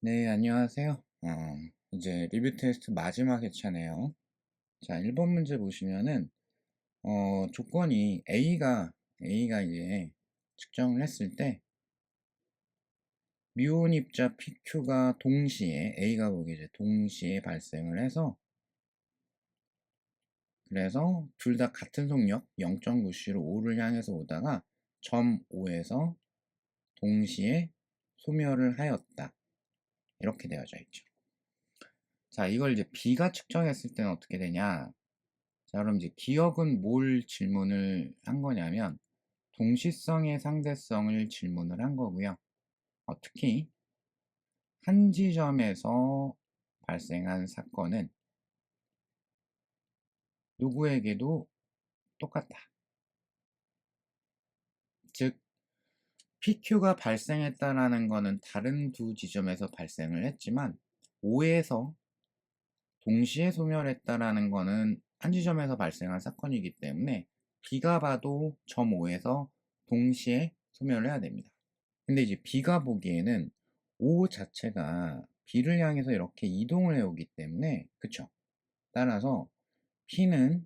네, 안녕하세요. 이제 리뷰 테스트 마지막 회차네요. 자, 1번 문제 보시면은, 조건이 A가 이제 측정을 했을 때, 미온 입자 PQ가 동시에, A가 보기에 이제 동시에 발생을 해서, 그래서 둘 다 같은 속력 0.9C로 5를 향해서 오다가 점 5에서 동시에 소멸을 하였다. 이렇게 되어져 있죠. 자, 이걸 이제 B가 측정했을 때는 어떻게 되냐? 자, 그럼 이제 기억은 뭘 질문을 한 거냐면 동시성의 상대성을 질문을 한 거고요. 특히 한 지점에서 발생한 사건은 누구에게도 똑같다. 즉, PQ가 발생했다라는 거는 다른 두 지점에서 발생을 했지만 5에서 동시에 소멸했다라는 거는 한 지점에서 발생한 사건이기 때문에 B가 봐도 점 5에서 동시에 소멸을 해야 됩니다. 근데 이제 B가 보기에는 O 자체가 B를 향해서 이렇게 이동을 해오기 때문에, 그쵸? 따라서 P는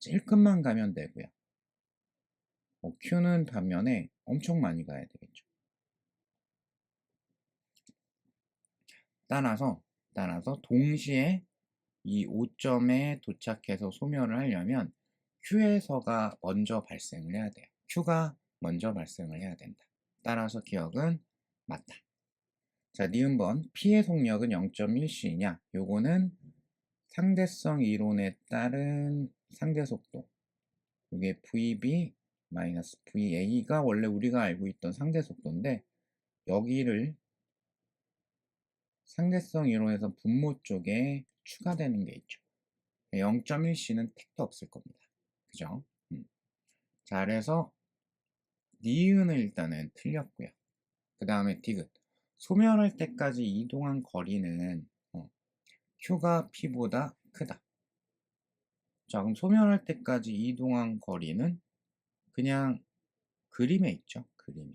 찔끔만 가면 되고요. Q는 반면에 엄청 많이 가야 되겠죠. 따라서 동시에 이 5점에 도착해서 소멸을 하려면 Q에서가 먼저 발생을 해야 돼요. Q가 먼저 발생을 해야 된다. 따라서 기억은 맞다. 자, 니은번 P의 속력은 0.1C이냐? 요거는 상대성 이론에 따른 상대속도. 이게 VB-VA가 원래 우리가 알고 있던 상대속도인데 여기를 상대성 이론에서 분모 쪽에 추가되는 게 있죠. 0.1C는 택도 없을 겁니다. 그죠? 자, 그래서 니은은 일단은 틀렸고요. 그 다음에 디귿. 소멸할 때까지 이동한 거리는 Q가 P보다 크다. 자, 그럼 소멸할 때까지 이동한 거리는 그냥 그림에 있죠. 그림에.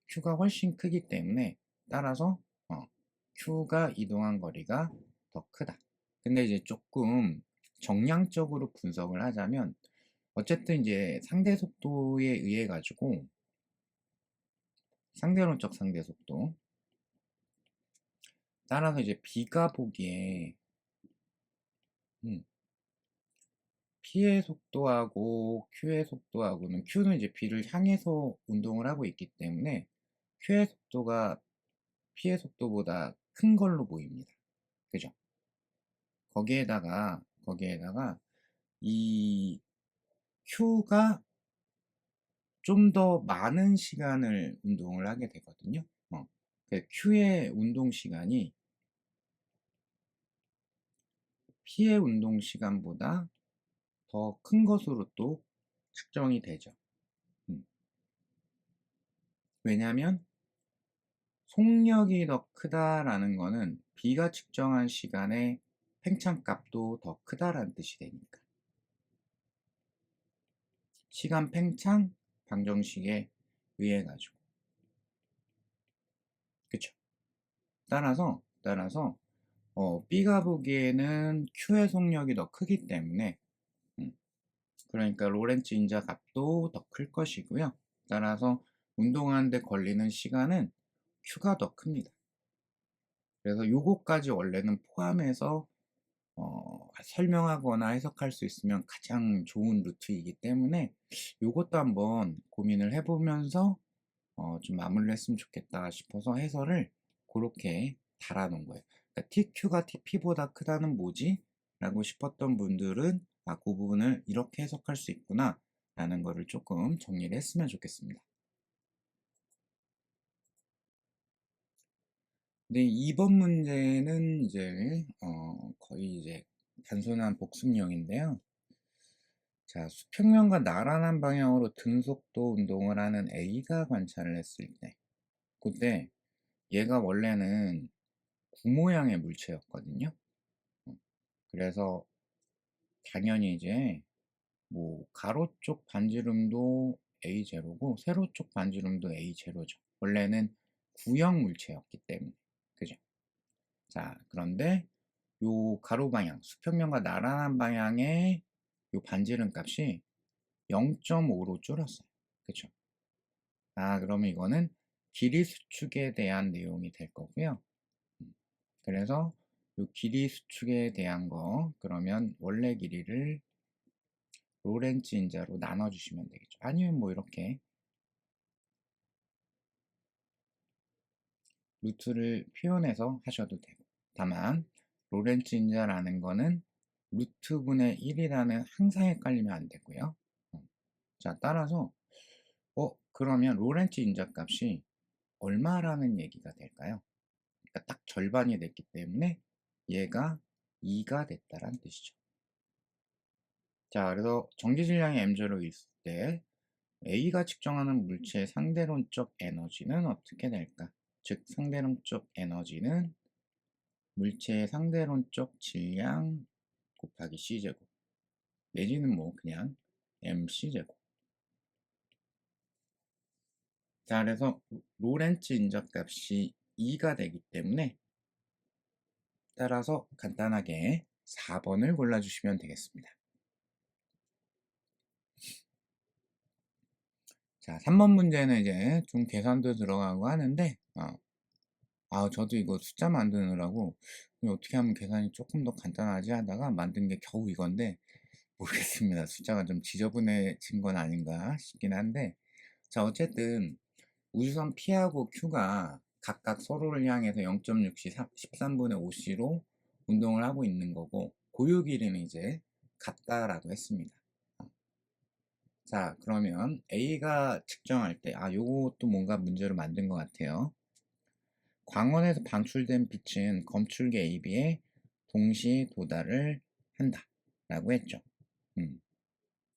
Q가 훨씬 크기 때문에 따라서 Q가 이동한 거리가 더 크다. 근데 이제 조금 정량적으로 분석을 하자면 어쨌든 이제 상대 속도에 의해 가지고 상대론적 상대 속도 따라서 이제 B가 보기에 P의 속도하고 Q의 속도하고는 Q는 이제 B를 향해서 운동을 하고 있기 때문에 Q의 속도가 P의 속도보다 큰 걸로 보입니다. 그죠? 거기에다가 이 Q가 좀 더 많은 시간을 운동을 하게 되거든요. 그 Q의 운동 시간이 P의 운동 시간보다 더 큰 것으로 또 측정이 되죠. 왜냐하면 속력이 더 크다라는 거는 B가 측정한 시간의 팽창값도 더 크다라는 뜻이 되니까. 시간 팽창 방정식에 의해 가지고. 그쵸? 따라서 B가 보기에는 Q의 속력이 더 크기 때문에 그러니까 로렌츠 인자 값도 더 클 것이고요. 따라서 운동하는데 걸리는 시간은 Q가 더 큽니다. 그래서 요거까지 원래는 포함해서 설명하거나 해석할 수 있으면 가장 좋은 루트이기 때문에 요것도 한번 고민을 해보면서 좀 마무리를 했으면 좋겠다 싶어서 해설을 그렇게 달아놓은 거예요. 그러니까 TQ가 TP보다 크다는 뭐지? 라고 싶었던 분들은 그 부분을 이렇게 해석할 수 있구나 라는 거를 조금 정리를 했으면 좋겠습니다. 네, 2번 문제는 이제 거의 이제 단순한 복습형인데요. 자, 수평면과 나란한 방향으로 등속도 운동을 하는 A가 관찰을 했을 때, 그때 얘가 원래는 구 모양의 물체였거든요. 그래서 당연히 이제 뭐 가로 쪽 반지름도 A0고 세로 쪽 반지름도 A0죠. 원래는 구형 물체였기 때문에. 그죠? 자, 그런데 요 가로 방향, 수평면과 나란한 방향의 요 반지름 값이 0.5로 줄었어요. 그쵸? 그러면 이거는 길이 수축에 대한 내용이 될 거고요. 그래서 요 길이 수축에 대한 거, 그러면 원래 길이를 로렌츠 인자로 나눠주시면 되겠죠. 아니면 뭐 이렇게 루트를 표현해서 하셔도 되고, 다만 로렌츠 인자라는 거는 루트분의 1이라는 항상 헷갈리면 안 되고요. 자, 따라서 그러면 로렌츠 인자 값이 얼마라는 얘기가 될까요? 그러니까 딱 절반이 됐기 때문에 얘가 2가 됐다라는 뜻이죠. 자, 그래서 정지 질량이 m0 있을 때 A가 측정하는 물체의 상대론적 에너지는 어떻게 될까? 즉, 상대론적 에너지는 물체의 상대론적 질량 곱하기 C제곱, 내지는 뭐 그냥 MC제곱. 자, 그래서 로렌츠 인자값이 2가 되기 때문에 따라서 간단하게 4번을 골라주시면 되겠습니다. 자, 3번 문제는 이제 좀 계산도 들어가고 하는데, 저도 이거 숫자 만드느라고 어떻게 하면 계산이 조금 더 간단하지 하다가 만든 게 겨우 이건데, 모르겠습니다. 숫자가 좀 지저분해진 건 아닌가 싶긴 한데, 자, 어쨌든 우주선 P하고 Q가 각각 서로를 향해서 0.6C, 13분의 5C로 운동을 하고 있는 거고, 고유 길이는 이제 같다라고 했습니다. 자, 그러면 A가 측정할 때, 요것도 뭔가 문제로 만든 것 같아요. 광원에서 방출된 빛은 검출계 AB에 동시 도달을 한다 라고 했죠.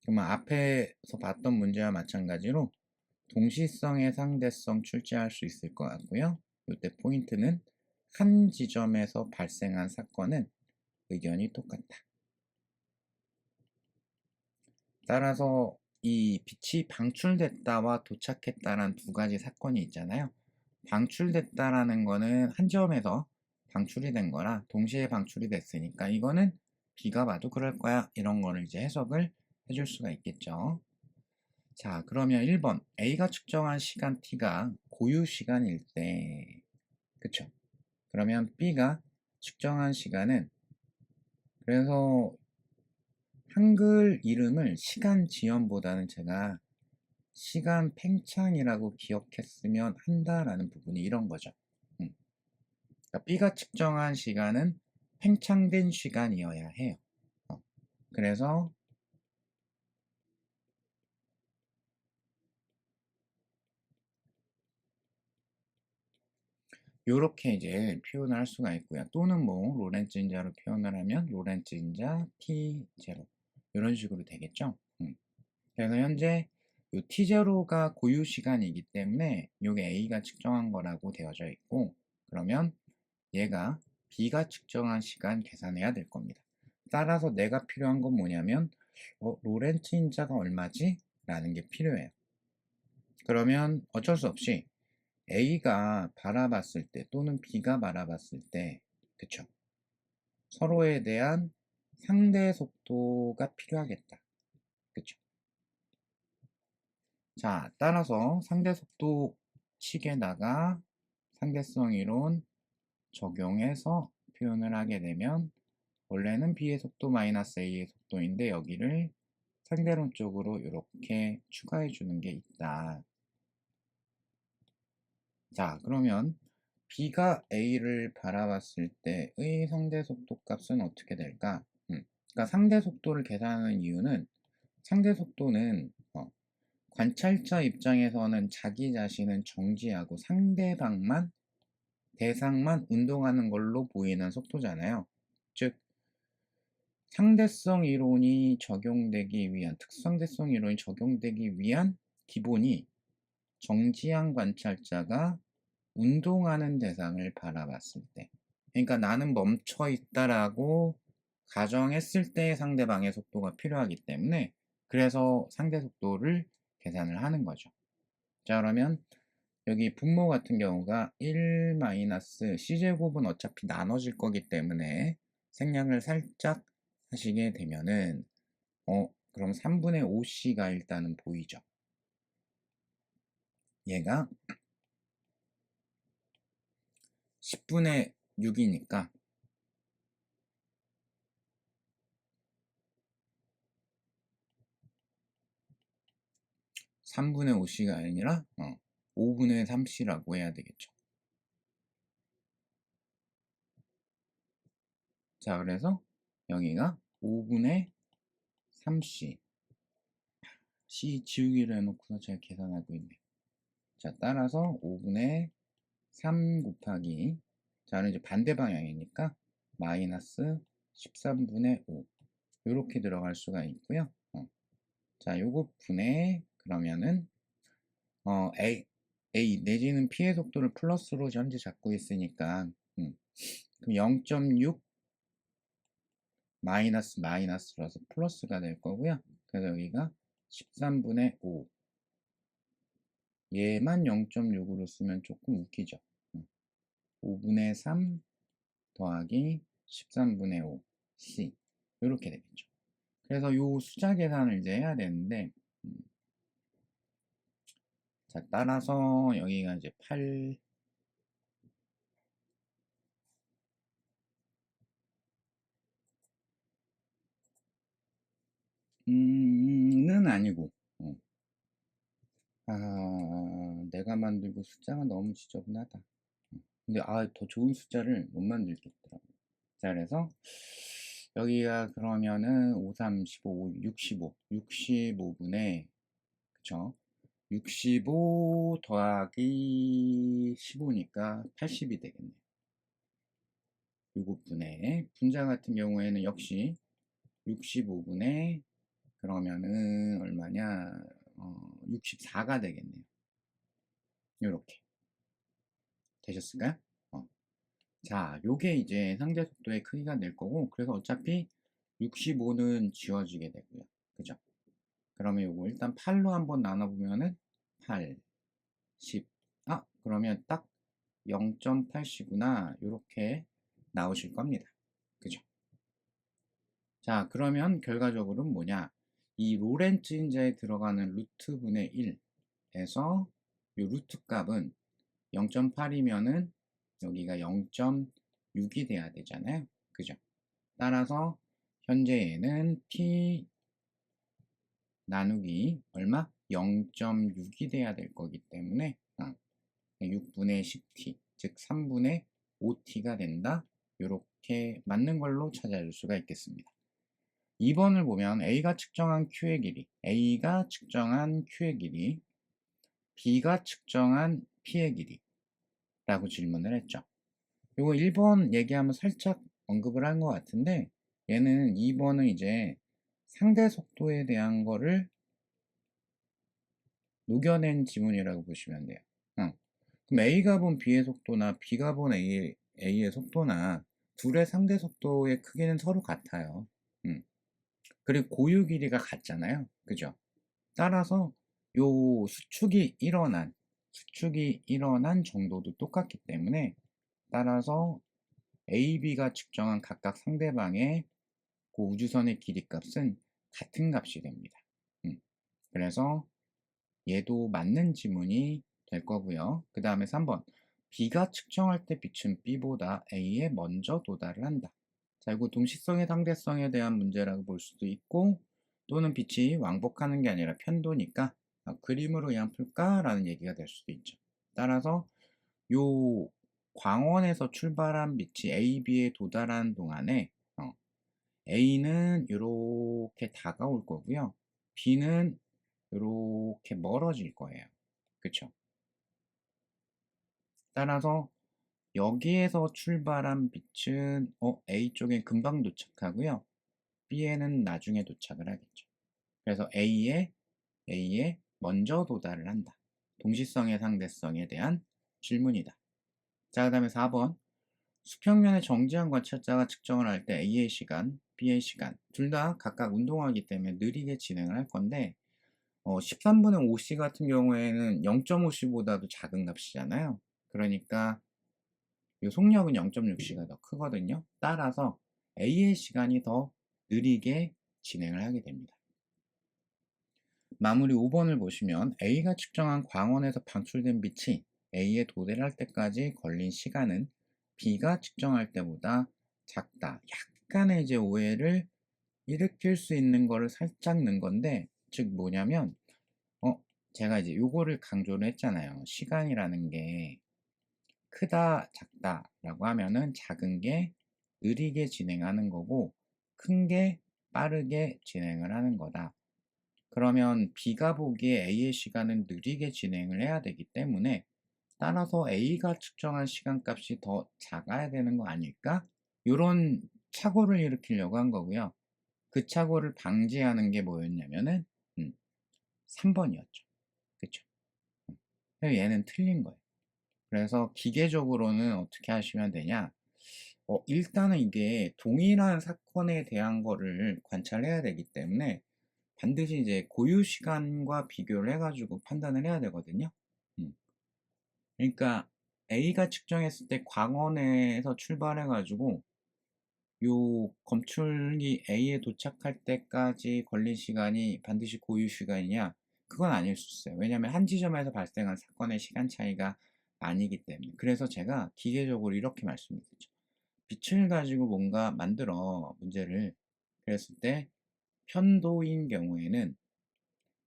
그러면 앞에서 봤던 문제와 마찬가지로 동시성의 상대성 출제할 수 있을 것 같고요. 이때 포인트는 한 지점에서 발생한 사건은 의견이 똑같다. 따라서 이 빛이 방출됐다와 도착했다라는 두 가지 사건이 있잖아요. 방출됐다라는 거는 한 점에서 방출이 된 거라 동시에 방출이 됐으니까 이거는 비가 봐도 그럴 거야, 이런 거를 이제 해석을 해줄 수가 있겠죠. 자, 그러면 1번 A가 측정한 시간 t가 고유 시간일 때, 그쵸? 그러면 B가 측정한 시간은, 그래서 한글 이름을 시간 지연보다는 제가 시간 팽창이라고 기억했으면 한다라는 부분이 이런 거죠. 그러니까 B가 측정한 시간은 팽창된 시간이어야 해요. 그래서 이렇게 이제 표현을 할 수가 있고요. 또는 뭐 로렌츠 인자로 표현을 하면 로렌츠 인자 T0 이런 식으로 되겠죠. 그래서 현재 이 T0가 고유 시간이기 때문에 이게 A가 측정한 거라고 되어져 있고, 그러면 얘가 B가 측정한 시간 계산해야 될 겁니다. 따라서 내가 필요한 건 뭐냐면 로렌츠 인자가 얼마지? 라는 게 필요해요. 그러면 어쩔 수 없이 A가 바라봤을 때 또는 B가 바라봤을 때, 그쵸? 서로에 대한 상대 속도가 필요하겠다. 그쵸? 자, 따라서 상대 속도 식에다가 상대성 이론 적용해서 표현을 하게 되면 원래는 B의 속도 마이너스 A의 속도인데 여기를 상대론적으로 이렇게 추가해 주는 게 있다. 자, 그러면 B가 A를 바라봤을 때의 상대 속도 값은 어떻게 될까? 그러니까 상대 속도를 계산하는 이유는 상대 속도는 관찰자 입장에서는 자기 자신은 정지하고 상대방만, 대상만 운동하는 걸로 보이는 속도잖아요. 즉, 상대성 이론이 적용되기 위한, 특상대성 이론이 적용되기 위한 기본이 정지한 관찰자가 운동하는 대상을 바라봤을 때, 그러니까 나는 멈춰 있다라고 가정했을 때 상대방의 속도가 필요하기 때문에, 그래서 상대 속도를 계산을 하는 거죠. 자, 그러면 여기 분모 같은 경우가 1 마이너스 c제곱은 어차피 나눠질 거기 때문에 생략을 살짝 하시게 되면은 그럼 3분의 5c가 일단은 보이죠. 얘가 10분의 6이니까 3분의 5c가 아니라 5분의 3c라고 해야 되겠죠. 자, 그래서 여기가 5분의 3c. c 지우기를 해놓고서 제가 계산하고 있네요. 자, 따라서 5분의 3 곱하기, 자는 이제 반대 방향이니까 마이너스 13분의 5 이렇게 들어갈 수가 있고요. 자, 요거 분의 그러면은 a 내지는 p의 속도를 플러스로 현재 잡고 있으니까 그럼 0.6 마이너스라서 플러스가 될 거고요. 그래서 여기가 13분의 5 얘만 0.6으로 쓰면 조금 웃기죠. 5분의 3 더하기 13분의 5 c 이렇게 되겠죠. 그래서 요 숫자 계산을 이제 해야 되는데 자, 따라서 여기가 이제 8 는 아니고 내가 만들고 숫자가 너무 지저분하다. 근데 더 좋은 숫자를 못 만들겠더라고. 자, 그래서 여기가 그러면은 5, 3, 15, 65분의 그쵸? 65 더하기 15니까 80이 되겠네요. 요것분의 분자 같은 경우에는 역시 65분의 그러면은 얼마냐 64가 되겠네요. 요렇게 되셨을까요? 자, 요게 이제 상대 속도의 크기가 될 거고, 그래서 어차피 65는 지워지게 되고요. 그죠? 그러면 요거 일단 8로 한번 나눠보면은 8, 10. 그러면 딱 0.8이구나. 요렇게 나오실 겁니다. 그죠? 자, 그러면 결과적으로는 뭐냐? 이 로렌츠 인자에 들어가는 루트 분의 1에서 요 루트 값은 0.8이면은 여기가 0.6이 돼야 되잖아요. 그죠? 따라서 현재 얘는 t 나누기 얼마? 0.6이 돼야 될 거기 때문에 6분의 10t 즉 3분의 5t가 된다. 이렇게 맞는 걸로 찾아줄 수가 있겠습니다. 2번을 보면 A가 측정한 Q의 길이, A가 측정한 Q의 길이, B가 측정한 P의 길이 라고 질문을 했죠. 요거 1번 얘기하면 살짝 언급을 한 것 같은데 얘는 2번은 이제 상대 속도에 대한 거를 녹여낸 지문이라고 보시면 돼요. 그럼 A가 본 B의 속도나 B가 본 A의 속도나 둘의 상대 속도의 크기는 서로 같아요. 그리고 고유 길이가 같잖아요. 그죠? 따라서 요 수축이 일어난 정도도 똑같기 때문에 따라서 A, B가 측정한 각각 상대방의 그 우주선의 길이 값은 같은 값이 됩니다. 그래서 얘도 맞는 지문이 될 거고요. 그 다음에 3번 B가 측정할 때 빛은 B보다 A에 먼저 도달을 한다. 자, 이거 동시성의 상대성에 대한 문제라고 볼 수도 있고 또는 빛이 왕복하는 게 아니라 편도니까 그림으로 그냥 풀까라는 얘기가 될 수도 있죠. 따라서 요 광원에서 출발한 빛이 A, B에 도달하는 동안에 A는 이렇게 다가올 거고요. B는 이렇게 멀어질 거예요. 그쵸? 따라서 여기에서 출발한 빛은 A 쪽에 금방 도착하고요. B에는 나중에 도착을 하겠죠. 그래서 A에 먼저 도달을 한다. 동시성의 상대성에 대한 질문이다. 자, 그 다음에 4번 수평면의 정지한 관찰자가 측정을 할 때 A의 시간, B의 시간 둘 다 각각 운동하기 때문에 느리게 진행을 할 건데 13분의 5C 같은 경우에는 0.5C보다도 작은 값이잖아요. 그러니까 요 속력은 0.6C가 더 크거든요. 따라서 A의 시간이 더 느리게 진행을 하게 됩니다. 마무리 5번을 보시면 A가 측정한 광원에서 방출된 빛이 A에 도달할 때까지 걸린 시간은 B가 측정할 때보다 작다. 약간의 이제 오해를 일으킬 수 있는 거를 살짝 넣은 건데, 즉 뭐냐면 제가 이제 요거를 강조를 했잖아요. 시간이라는 게 크다, 작다 라고 하면은 작은 게 느리게 진행하는 거고 큰 게 빠르게 진행을 하는 거다. 그러면 B가 보기에 A의 시간은 느리게 진행을 해야 되기 때문에 따라서 A가 측정한 시간값이 더 작아야 되는 거 아닐까? 이런 착오를 일으키려고 한 거고요. 그 착오를 방지하는 게 뭐였냐면은 3번이었죠. 그쵸? 그래서 얘는 틀린 거예요. 그래서 기계적으로는 어떻게 하시면 되냐? 일단은 이게 동일한 사건에 대한 거를 관찰해야 되기 때문에 반드시 이제 고유 시간과 비교를 해가지고 판단을 해야 되거든요. 음. 그러니까 A가 측정했을 때 광원에서 출발해가지고 요 검출기 A에 도착할 때까지 걸린 시간이 반드시 고유 시간이냐? 그건 아닐 수 있어요. 왜냐하면 한 지점에서 발생한 사건의 시간 차이가 아니기 때문에. 그래서 제가 기계적으로 이렇게 말씀드렸죠. 빛을 가지고 뭔가 만들어 문제를 그랬을 때 편도인 경우에는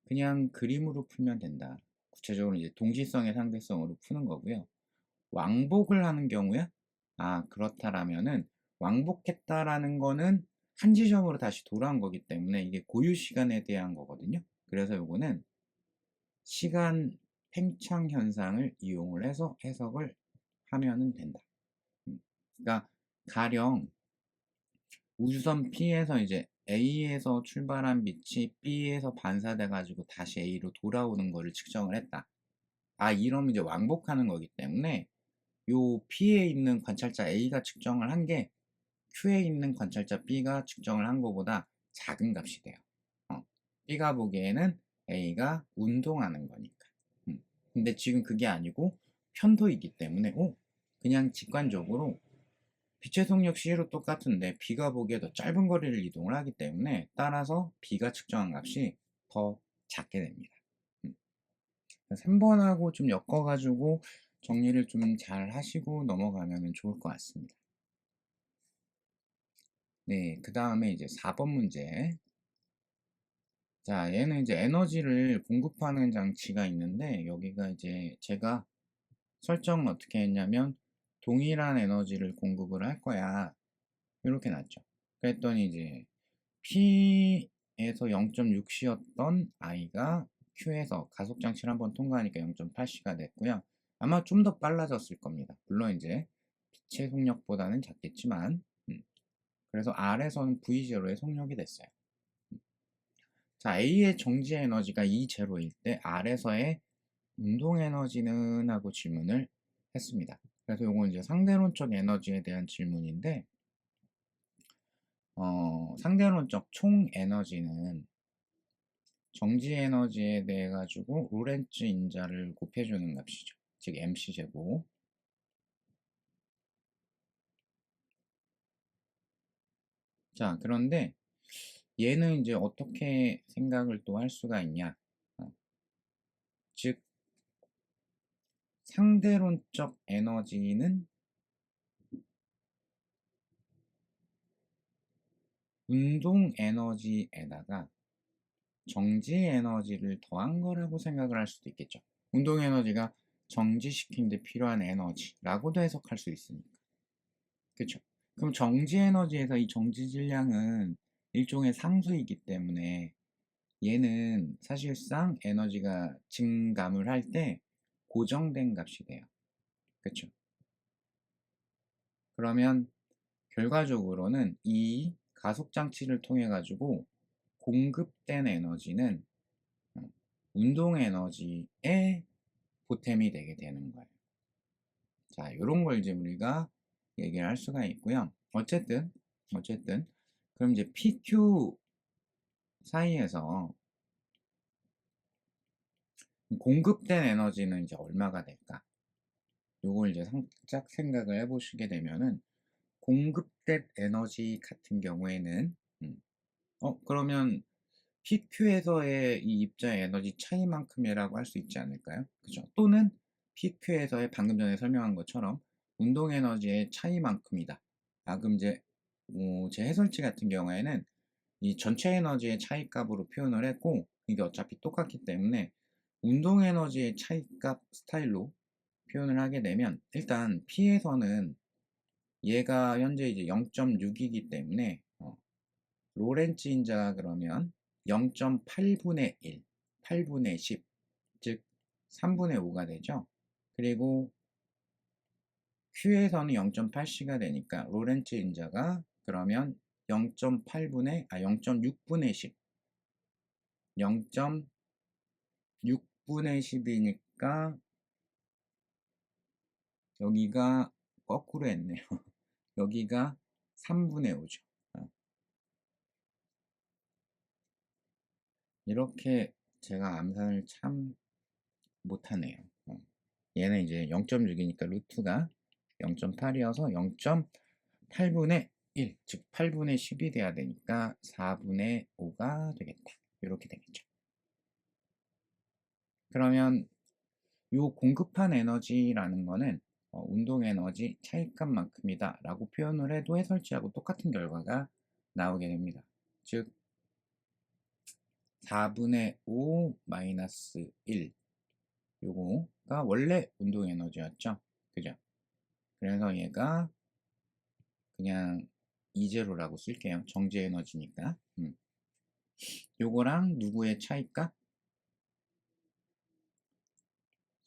그냥 그림으로 풀면 된다. 구체적으로 이제 동시성의 상대성으로 푸는 거고요. 왕복을 하는 경우에 그렇다라면은 왕복했다라는 거는 한 지점으로 다시 돌아온 거기 때문에 이게 고유 시간에 대한 거거든요. 그래서 요거는 시간 팽창 현상을 이용을 해서 해석을 하면은 된다. 그러니까 가령 우주선 P에서 이제 A에서 출발한 빛이 B에서 반사돼 가지고 다시 A로 돌아오는 거를 측정을 했다. 이러면 이제 왕복하는 거기 때문에 요 P에 있는 관찰자 A가 측정을 한 게 Q에 있는 관찰자 B가 측정을 한 것보다 작은 값이 돼요. B가 보기에는 A가 운동하는 거니까. 근데 지금 그게 아니고 편도이기 때문에 그냥 직관적으로 빛의 속력 C로 똑같은데 B가 보기에 더 짧은 거리를 이동을 하기 때문에 따라서 B가 측정한 값이 더 작게 됩니다. 3번하고 좀 엮어가지고 정리를 좀 잘 하시고 넘어가면 좋을 것 같습니다. 네, 그 다음에 이제 4번 문제. 자, 얘는 이제 에너지를 공급하는 장치가 있는데, 여기가 이제 제가 설정을 어떻게 했냐면, 동일한 에너지를 공급을 할 거야. 이렇게 놨죠. 그랬더니 이제, P에서 0.6C였던 I가 Q에서 가속장치를 한번 통과하니까 0.8C가 됐고요. 아마 좀 더 빨라졌을 겁니다. 물론 이제, 빛의 속력보다는 작겠지만, 그래서 R에서는 V0의 속력이 됐어요. 자, A의 정지 에너지가 E0일 때 R에서의 운동 에너지는 하고 질문을 했습니다. 그래서 이건 이제 상대론적 에너지에 대한 질문인데, 상대론적 총 에너지는 정지 에너지에 대해 가지고 로렌츠 인자를 곱해주는 값이죠. 즉 mc제곱. 자, 그런데 얘는 이제 어떻게 생각을 또 할 수가 있냐? 즉 상대론적 에너지는 운동 에너지에다가 정지 에너지를 더한 거라고 생각을 할 수도 있겠죠. 운동 에너지가 정지시키는 데 필요한 에너지라고도 해석할 수 있으니까. 그렇죠. 그럼 정지 에너지에서 이 정지 질량은 일종의 상수이기 때문에 얘는 사실상 에너지가 증감을 할 때 고정된 값이 돼요. 그렇죠. 그러면 결과적으로는 이 가속 장치를 통해 가지고 공급된 에너지는 운동 에너지에 보탬이 되게 되는 거예요. 자, 이런 걸 이제 우리가 얘기를 할 수가 있고요. 어쨌든 그럼 이제 PQ 사이에서 공급된 에너지는 이제 얼마가 될까? 요걸 이제 살짝 생각을 해보시게 되면은 공급된 에너지 같은 경우에는 그러면 PQ에서의 이 입자 에너지 차이만큼이라고 할 수 있지 않을까요? 그죠? 또는 PQ에서의 방금 전에 설명한 것처럼 운동 에너지의 차이만큼이다. 그럼 이제 제 해설치 같은 경우에는 이 전체 에너지의 차이값으로 표현을 했고 이게 어차피 똑같기 때문에 운동 에너지의 차이값 스타일로 표현을 하게 되면 일단 P에서는 얘가 현재 이제 0.6이기 때문에 로렌츠 인자가 그러면 0.8분의 1, 8분의 10, 즉 3분의 5가 되죠. 그리고 Q에서는 0.8C가 되니까 로렌츠 인자가 그러면 0.6분의 10, 0.6분의 10이니까 여기가 거꾸로 했네요. 여기가 3분의 5죠. 이렇게 제가 암산을 참 못하네요. 얘는 이제 0.6이니까 루트가 0.8이어서 0.8분의 1, 즉 8분의 10이 돼야 되니까 4분의 5가 되겠다. 이렇게 되겠죠. 그러면 요 공급한 에너지라는 거는 운동 에너지 차이값만큼이다 라고 표현을 해도 해설치하고 똑같은 결과가 나오게 됩니다. 즉 4분의 5 마이너스 1 요거가 원래 운동 에너지였죠. 그죠? 그래서 얘가 그냥 이제로라고 쓸게요. 정지 에너지니까. 요거랑 누구의 차이값?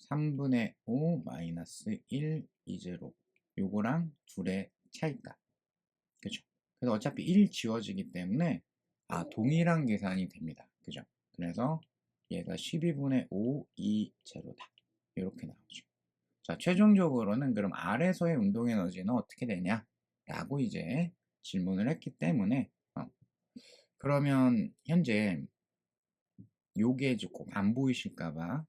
3분의 5 마이너스 1 이제로. 요거랑 둘의 차이값. 그죠? 그래서 어차피 1 지워지기 때문에 동일한 계산이 됩니다. 그죠? 그래서 얘가 12분의 5 2제로다. 이렇게 나오죠. 자, 최종적으로는 그럼 R에서의 운동 에너지는 어떻게 되냐? 라고 이제 질문을 했기 때문에 그러면 현재 요게 조금 안 보이실까봐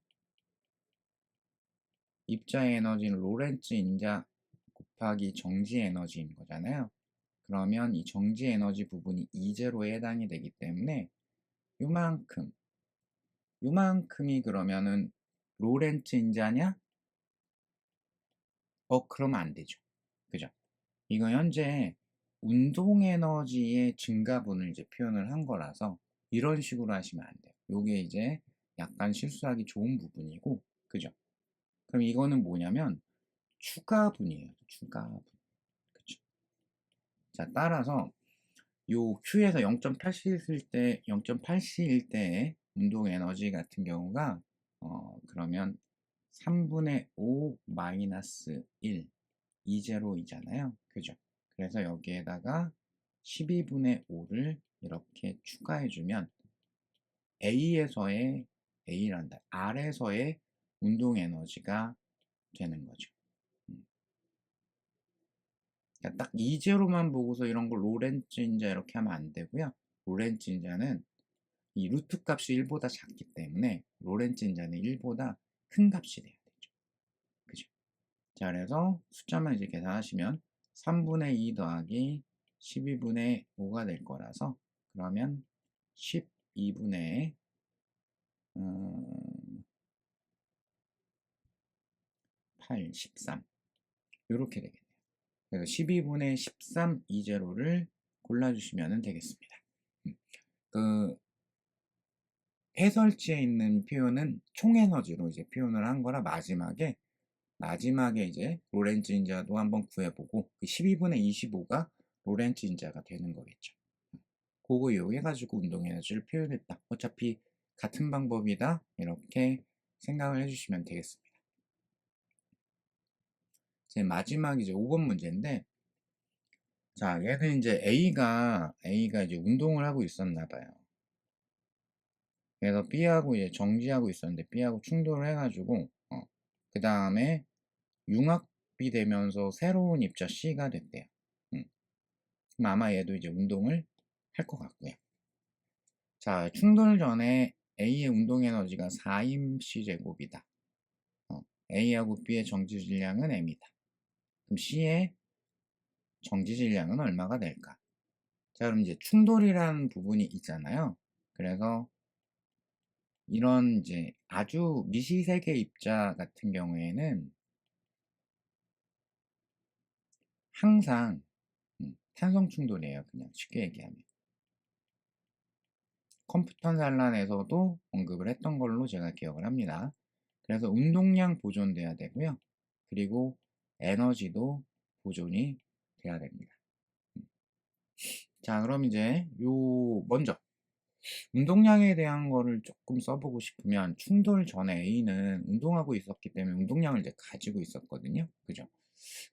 입자 에너지는 로렌츠 인자 곱하기 정지 에너지인 거잖아요. 그러면 이 정지 에너지 부분이 이제로에 해당이 되기 때문에 요만큼이 그러면은 로렌츠 인자냐? 그러면 안 되죠. 그죠? 이거 현재 운동 에너지의 증가분을 이제 표현을 한 거라서 이런 식으로 하시면 안 돼요. 요게 이제 약간 실수하기 좋은 부분이고, 그죠? 그럼 이거는 뭐냐면 추가분이에요. 추가분. 그쵸? 자, 따라서 요 Q에서 0.8C일 때, 0.8C일 때의 운동 에너지 같은 경우가 그러면 3분의 5 마이너스 1 2제로이잖아요. 그죠? 그래서 여기에다가 12분의 5를 이렇게 추가해주면 A란다. R에서의 운동 에너지가 되는 거죠. 그러니까 딱 이제로만 보고서 이런 걸 로렌츠 인자 이렇게 하면 안 되고요. 로렌츠 인자는 이 루트 값이 1보다 작기 때문에 로렌츠 인자는 1보다 큰 값이 돼야 되죠. 그죠? 자, 그래서 숫자만 이제 계산하시면 3분의 2 더하기 12분의 5가 될 거라서 그러면 12분의 8, 13 이렇게 되겠네요. 그래서 12분의 13 이제로를 골라주시면 되겠습니다. 그 해설지에 있는 표현은 총에너지로 이제 표현을 한 거라 마지막에 이제 로렌츠 인자도 한번 구해보고 그 12분의 25가 로렌츠 인자가 되는 거겠죠. 그거 이용해가지고 운동 에너지를 표현했다. 어차피 같은 방법이다. 이렇게 생각을 해주시면 되겠습니다. 제 마지막 이제 5번 문제인데, 자, 얘는 이제 A가 이제 운동을 하고 있었나 봐요. 그래서 B하고 이제 정지하고 있었는데 B하고 충돌을 해가지고 그 다음에 융합이 되면서 새로운 입자 C가 됐대요. 그럼 아마 얘도 이제 운동을 할 것 같고요. 자, 충돌 전에 A의 운동 에너지가 4mc 제곱이다. A하고 B의 정지 질량은 m이다. 그럼 C의 정지 질량은 얼마가 될까? 자, 그럼 이제 충돌이라는 부분이 있잖아요. 그래서 이런 이제 아주 미시세계 입자 같은 경우에는 항상 탄성 충돌이에요. 그냥 쉽게 얘기하면. 컴퓨터 산란에서도 언급을 했던 걸로 제가 기억을 합니다. 그래서 운동량 보존돼야 되고요. 그리고 에너지도 보존이 돼야 됩니다. 자, 그럼 이제 먼저 운동량에 대한 거를 조금 써보고 싶으면 충돌 전에 A는 운동하고 있었기 때문에 운동량을 이제 가지고 있었거든요. 그죠?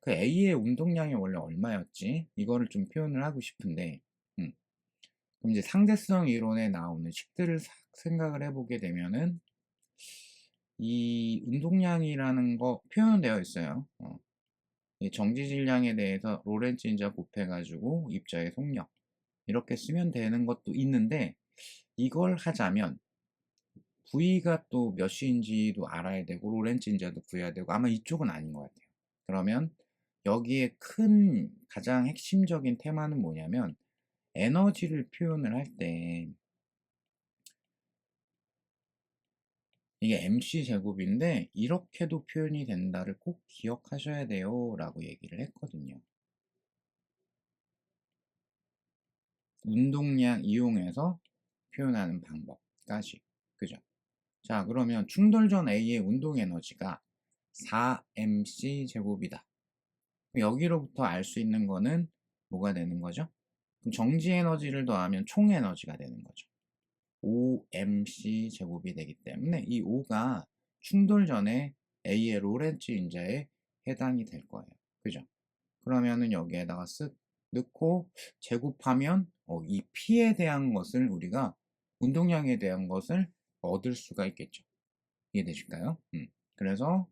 그 A의 운동량이 원래 얼마였지? 이거를 좀 표현을 하고 싶은데, 그럼 이제 상대성 이론에 나오는 식들을 생각을 해보게 되면은 이 운동량이라는 거 표현되어 있어요. 이 정지 질량에 대해서 로렌츠 인자 곱해가지고 입자의 속력 이렇게 쓰면 되는 것도 있는데 이걸 하자면 V가 또 몇인지도 알아야 되고 로렌츠 인자도 구해야 되고 아마 이쪽은 아닌 것 같아요. 그러면 여기에 큰 가장 핵심적인 테마는 뭐냐면 에너지를 표현을 할 때 이게 MC 제곱인데 이렇게도 표현이 된다를 꼭 기억하셔야 돼요 라고 얘기를 했거든요. 운동량 이용해서 표현하는 방법까지. 그죠? 자, 그러면 충돌 전 A의 운동 에너지가 4mc 제곱이다. 여기로부터 알 수 있는 거는 뭐가 되는 거죠? 그럼 정지 에너지를 더하면 총 에너지가 되는 거죠. 5mc 제곱이 되기 때문에 이 5가 충돌 전에 A의 로렌츠 인자에 해당이 될 거예요. 그죠? 그러면은 여기에다가 쓱 넣고 제곱하면 이 P에 대한 것을 우리가 운동량에 대한 것을 얻을 수가 있겠죠. 이해되실까요? 그래서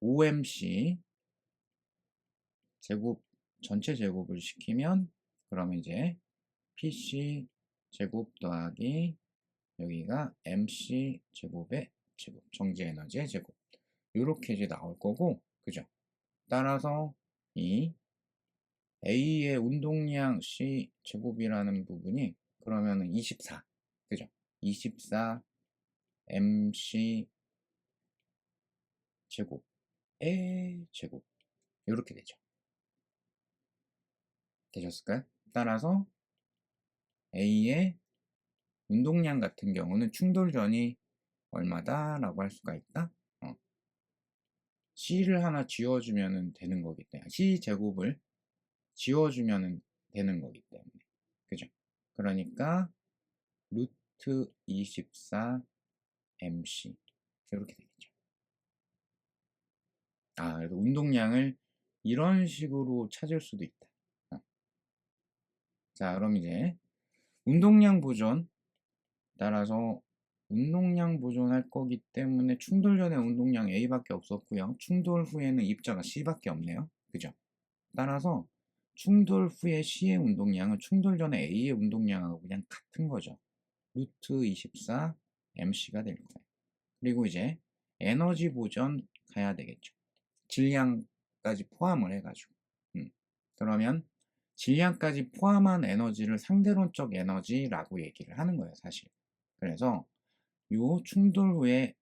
5mc 제곱 전체 제곱을 시키면 그러면 이제 PC 제곱 더하기 여기가 MC 제곱의 제곱 정지 에너지의 제곱 이렇게 이제 나올 거고 그죠? 따라서 이 A의 운동량 C 제곱이라는 부분이 그러면은 24 그죠? 24 MC 제곱의 제곱 이렇게 되죠. 되셨을까요? 따라서 A의 운동량 같은 경우는 충돌전이 얼마다 라고 할 수가 있다. C를 하나 지워주면 되는 거기 때문에 C 제곱을 지워주면 되는 거기 때문에 그죠? 그러니까 루트 24 MC 이렇게 되겠죠. 그래서 운동량을 이런 식으로 찾을 수도 있다. 자, 그럼 이제 운동량 보존 따라서 운동량 보존할 거기 때문에 충돌 전에 운동량 A밖에 없었고요. 충돌 후에는 입자가 C밖에 없네요. 그죠? 따라서 충돌 후에 C의 운동량은 충돌 전에 A의 운동량하고 그냥 같은 거죠. 루트 24 MC가 될 거예요. 그리고 이제 에너지 보존 가야 되겠죠. 질량까지 포함을 해가지고. 그러면 질량까지 포함한 에너지를 상대론적 에너지라고 얘기를 하는 거예요, 사실. 그래서 요 충돌 후에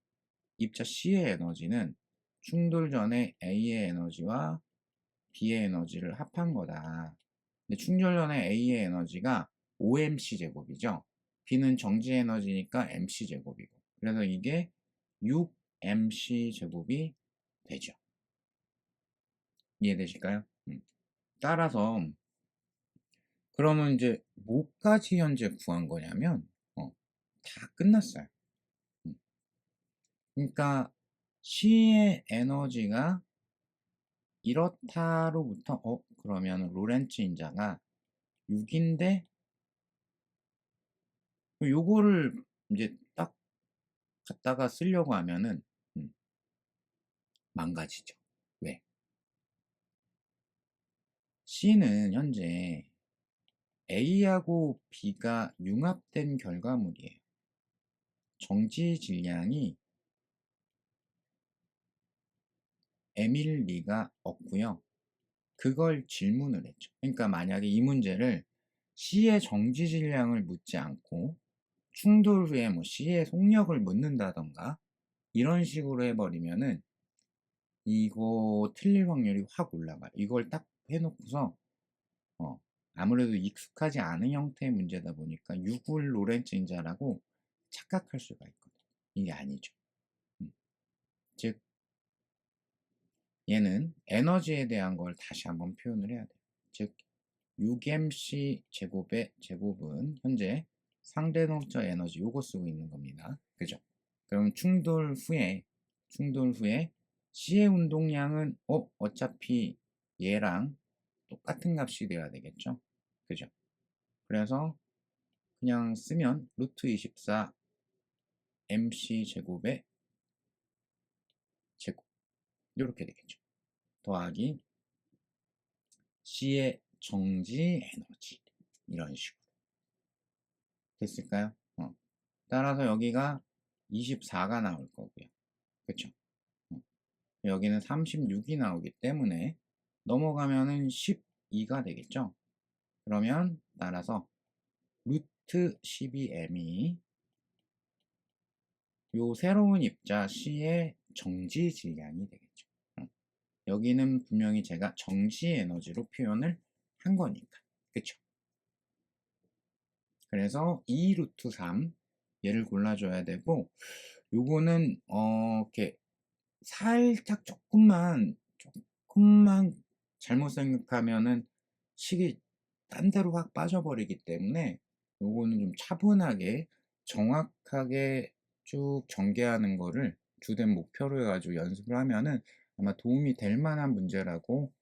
입자 C의 에너지는 충돌 전에 A의 에너지와 B의 에너지를 합한 거다. 근데 충돌 전에 A의 에너지가 5mc 제곱이죠. B는 정지 에너지니까 mc 제곱이고. 그래서 이게 6mc 제곱이 되죠. 이해되실까요? 따라서 그러면 이제 뭐까지 현재 구한 거냐면 다 끝났어요. 그러니까 C의 에너지가 이렇다로부터 그러면 로렌츠 인자가 6인데 요거를 이제 딱 갖다가 쓰려고 하면은 망가지죠. 왜? C는 현재 A하고 B가 융합된 결과물이에요. 정지 질량이 M일 리가 없고요. 그걸 질문을 했죠. 그러니까 만약에 이 문제를 C의 정지 질량을 묻지 않고 충돌 후에 뭐 C의 속력을 묻는다던가 이런 식으로 해버리면은 이거 틀릴 확률이 확 올라가요. 이걸 딱 해놓고서 아무래도 익숙하지 않은 형태의 문제다 보니까 유굴 로렌츠 인자라고 착각할 수가 있거든요. 이게 아니죠. 즉 얘는 에너지에 대한 걸 다시 한번 표현을 해야 돼요. 즉 6mc 제곱의 제곱은 현재 상대 노차 에너지 요거 쓰고 있는 겁니다. 그죠? 그럼 충돌 후에 C의 운동량은 어차피 얘랑 똑같은 값이 돼야 되겠죠? 그죠? 그래서 그냥 쓰면 루트 24 mc 제곱의 제곱 이렇게 되겠죠. 더하기 C의 정지 에너지 이런 식으로 됐을까요? 따라서 여기가 24가 나올 거고요. 그쵸? 여기는 36이 나오기 때문에 넘어가면은 12가 되겠죠? 그러면 따라서 루트 12m이 요 새로운 입자 C의 정지 질량이 되겠죠. 여기는 분명히 제가 정지 에너지로 표현을 한 거니까. 그쵸? 그래서 2 루트 3 얘를 골라줘야 되고 요거는 이렇게 살짝 조금만 잘못 생각하면은 식이 딴 데로 확 빠져버리기 때문에 요거는 좀 차분하게 정확하게 쭉 전개하는 거를 주된 목표로 해가지고 연습을 하면은 아마 도움이 될 만한 문제라고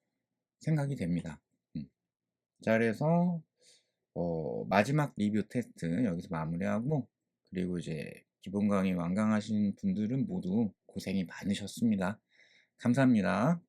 생각이 됩니다. 자, 그래서 마지막 리뷰 테스트 여기서 마무리하고 그리고 이제 기본 강의 완강하신 분들은 모두 고생이 많으셨습니다. 감사합니다.